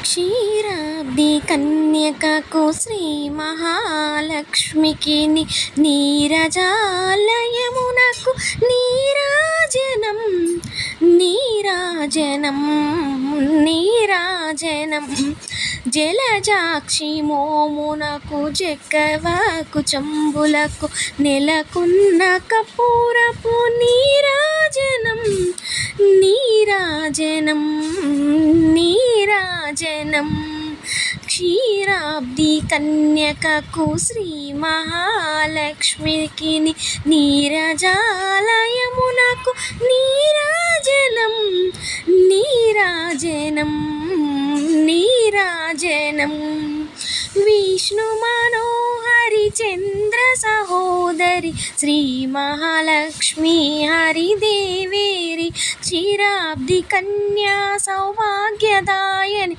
క్షీరాబ్ది కన్యకకు శ్రీ మహాలక్ష్మికి నీరజాలయమునకు నీరాజనం నీరాజనం నీరాజనం జలజాక్షి మోమునకు జగ్గవకు చంబులకు నెలకొన్న కపూరపు నీరాజనం నీరాజనం నీరాజనం క్షీరాబ్ది కన్యకకు శ్రీ మహాలక్ష్మికి నీరజాలయమునకు నీరాజనం నీరాజనం నీరాజనం విష్ణు మనోహరి చంద్ర సహోదరి శ్రీ మహాలక్ష్మి హరిదేవేరి క్షీరాబ్ది కన్యా సౌభాగ్యదాయని